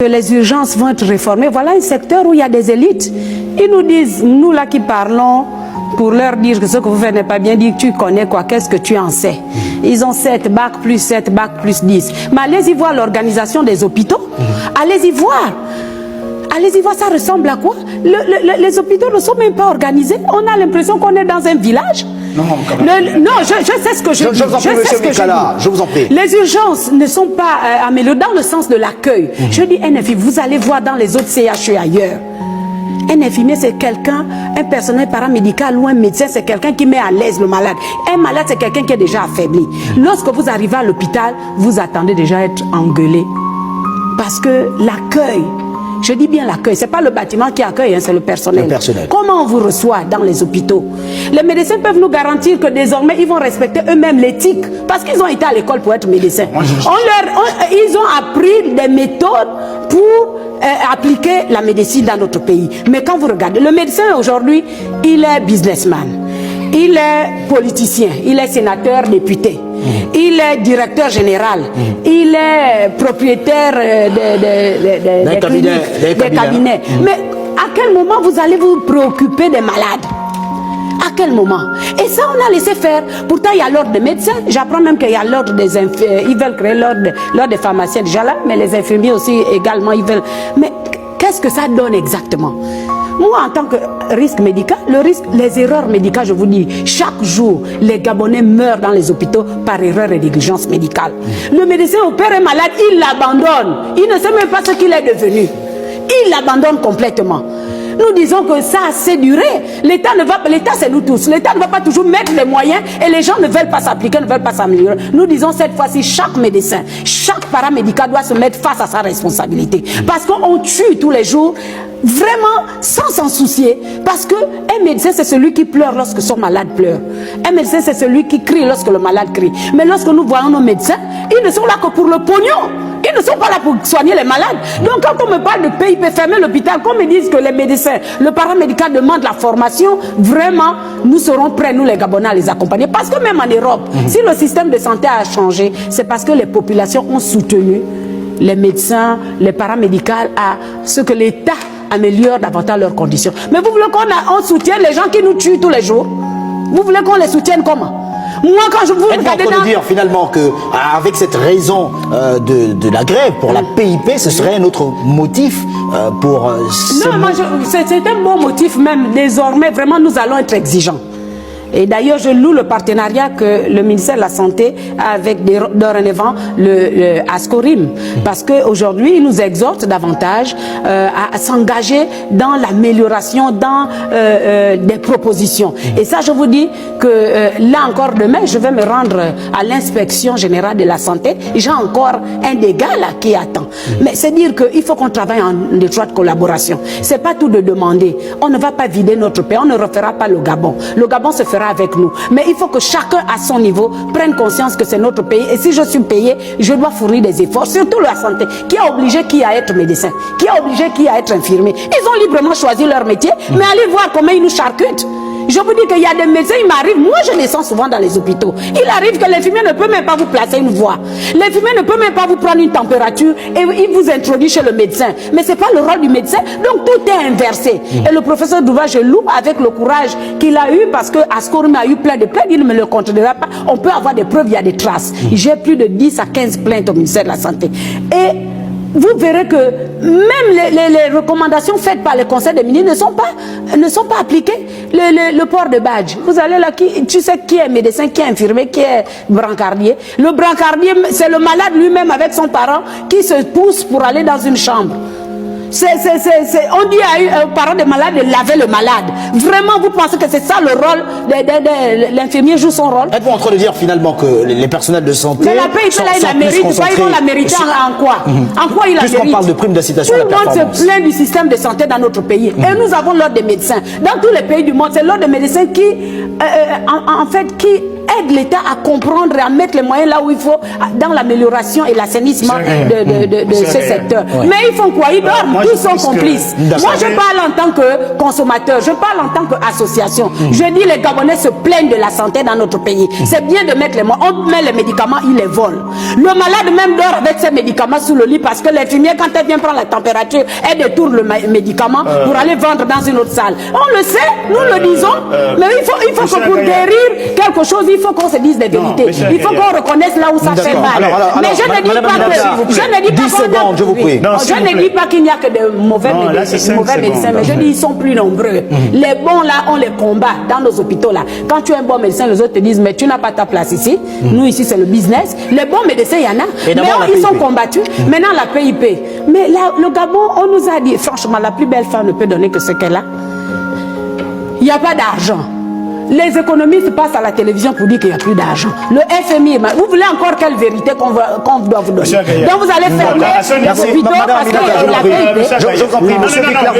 Les urgences vont être réformées. Voilà un secteur où il y a des élites. Ils nous disent, nous là qui parlons, pour leur dire que ce que vous faites n'est pas bien, dire tu connais quoi, qu'est-ce que tu en sais. Ils ont 7, bac plus 7, bac plus 10. Mais allez-y voir l'organisation des hôpitaux. Allez-y voir. Allez-y voir, ça ressemble à quoi? Les hôpitaux ne sont même pas organisés. On a l'impression qu'on est dans un village. Non, je sais ce que je dis. Je vous en prie. Les urgences ne sont pas améliorées dans le sens de l'accueil. Je dis NFI, vous allez voir dans les autres CHU ailleurs. Un infirmier, c'est quelqu'un, un personnel paramédical ou un médecin, c'est quelqu'un qui met à l'aise le malade. Un malade, c'est quelqu'un qui est déjà affaibli. Lorsque vous arrivez à l'hôpital, vous attendez déjà à être engueulé. Parce que l'accueil, je dis bien l'accueil, ce n'est pas le bâtiment qui accueille, hein, c'est le personnel. Comment on vous reçoit dans les hôpitaux? Les médecins peuvent nous garantir que désormais, ils vont respecter eux-mêmes l'éthique, parce qu'ils ont été à l'école pour être médecins. Ils ont appris des méthodes pour appliquer la médecine dans notre pays. Mais quand vous regardez, le médecin aujourd'hui, il est businessman, il est politicien, il est sénateur, député. Il est directeur général, il est propriétaire des cabinets. Mais à quel moment vous allez vous préoccuper des malades? À quel moment? Et ça, on a laissé faire. Pourtant, il y a l'ordre des médecins. J'apprends même qu'il y a l'ordre des infirmiers. Ils veulent créer l'ordre des pharmaciens déjà là, mais les infirmiers aussi également, ils veulent. Mais qu'est-ce que ça donne exactement? Moi, en tant que risque médical, les erreurs médicales, je vous dis, chaque jour, les Gabonais meurent dans les hôpitaux par erreur et négligence médicale. Le médecin opère un malade, il l'abandonne. Il ne sait même pas ce qu'il est devenu. Il l'abandonne complètement. Nous disons que ça a assez duré. L'État c'est nous tous. L'État ne va pas toujours mettre les moyens et les gens ne veulent pas s'appliquer, ne veulent pas s'améliorer. Nous disons cette fois-ci, chaque médecin, chaque paramédical doit se mettre face à sa responsabilité. Parce qu'on tue tous les jours, vraiment sans s'en soucier. Parce qu'un médecin, c'est celui qui pleure lorsque son malade pleure. Un médecin, c'est celui qui crie lorsque le malade crie. Mais lorsque nous voyons nos médecins, ils ne sont là que pour le pognon. Ils ne sont pas là pour soigner les malades. Donc quand on me parle de PIP, fermer l'hôpital, qu'on me dise que les médecins, le paramédical demande la formation, vraiment, nous serons prêts, nous les Gabonais, à les accompagner. Parce que même en Europe, si le système de santé a changé, c'est parce que les populations ont soutenu les médecins, les paramédicaux à ce que l'État améliore davantage leurs conditions. Mais vous voulez qu'on soutienne les gens qui nous tuent tous les jours? Vous voulez qu'on les soutienne comment? Moi, quand je vous regarde dans... dire finalement qu'avec cette raison de la grève pour la PIP, ce serait un autre motif pour... Non, c'est un bon motif même. Désormais, vraiment, nous allons être exigeants. Et d'ailleurs, je loue le partenariat que le ministère de la Santé a avec dorénavant le Ascorim. Parce qu'aujourd'hui, il nous exhorte davantage à s'engager dans l'amélioration, dans des propositions. Et ça, je vous dis que là encore demain, je vais me rendre à l'inspection générale de la santé. J'ai encore un dégât là qui attend. Mais c'est dire qu'il faut qu'on travaille en étroite collaboration. C'est pas tout de demander. On ne va pas vider notre pays. On ne refera pas le Gabon. Le Gabon se fera avec nous. Mais il faut que chacun à son niveau prenne conscience que c'est notre pays. Et si je suis payé, je dois fournir des efforts. Surtout la santé. Qui a obligé qui à être médecin? Qui a obligé qui à être infirmier? Ils ont librement choisi leur métier. Mais allez voir comment ils nous charcutent. Je vous dis qu'il y a des médecins, il m'arrive, moi je les sens souvent dans les hôpitaux. Il arrive que l'infirmier ne peut même pas vous placer une voie. L'infirmier ne peut même pas vous prendre une température et il vous introduit chez le médecin. Mais ce n'est pas le rôle du médecin, donc tout est inversé. Et le professeur Douva, je loue avec le courage qu'il a eu parce que Ascorim a eu plein de plaintes, il ne me le contredira pas. On peut avoir des preuves, il y a des traces. J'ai plus de 10 à 15 plaintes au ministère de la Santé. Et vous verrez que même les recommandations faites par le Conseil des ministres ne sont pas appliquées. Le port de badge. Vous allez là, tu sais qui est médecin, qui est infirmier, qui est brancardier. Le brancardier, c'est le malade lui-même avec son parent qui se pousse pour aller dans une chambre. On dit à un parent de malade de laver le malade. Vraiment, vous pensez que c'est ça le rôle de l'infirmier joue son rôle? Êtes-vous en train de dire finalement que les personnels de santé... Mais la paix, là, il la mérite pas, ils vont la mériter en quoi? En quoi il la mérite? Puisqu'on parle de prime d'incitation à la performance. Tout le monde se plaint du système de santé dans notre pays. Et nous avons l'ordre des médecins. Dans tous les pays du monde, c'est l'ordre des médecins qui, en fait, qui aide l'État à comprendre et à mettre les moyens là où il faut dans l'amélioration et l'assainissement de ce secteur. Mais ils font quoi? Ils dorment, tous sont complices. Moi, je parle en tant que consommateur, je parle en tant qu'association. Je dis les Gabonais se plaignent de la santé dans notre pays. C'est bien de mettre les moyens. On met les médicaments, ils les volent. Le malade même dort avec ses médicaments sous le lit parce que l'infirmière, quand elle vient prendre la température, elle détourne le médicament pour aller vendre dans une autre salle. On le sait, nous le disons, mais il faut que pour guérir quelque chose, il faut qu'on se dise des vérités. Il faut qu'on reconnaisse là où ça fait mal. Mais je ne dis pas que... Je ne dis pas 10 secondes, je vous prie. Je ne dis pas qu'il n'y a que de mauvais médecins, mais je dis ils sont plus nombreux. Les bons là, on les combat dans nos hôpitaux là. Quand tu es un bon médecin, les autres te disent mais tu n'as pas ta place ici. Nous ici c'est le business. Les bons médecins, il y en a. Mais ils sont combattus. Maintenant la PIP. Mais là, le Gabon, on nous a dit, franchement, la plus belle femme ne peut donner que ce qu'elle a. Il n'y a pas d'argent. Les économistes passent à la télévision pour dire qu'il n'y a plus d'argent. Le FMI, vous voulez encore quelle vérité qu'on doit vous donner? Donc vous allez fermer les hôpitaux parce que la PIP... Je vous en prie, monsieur Victor.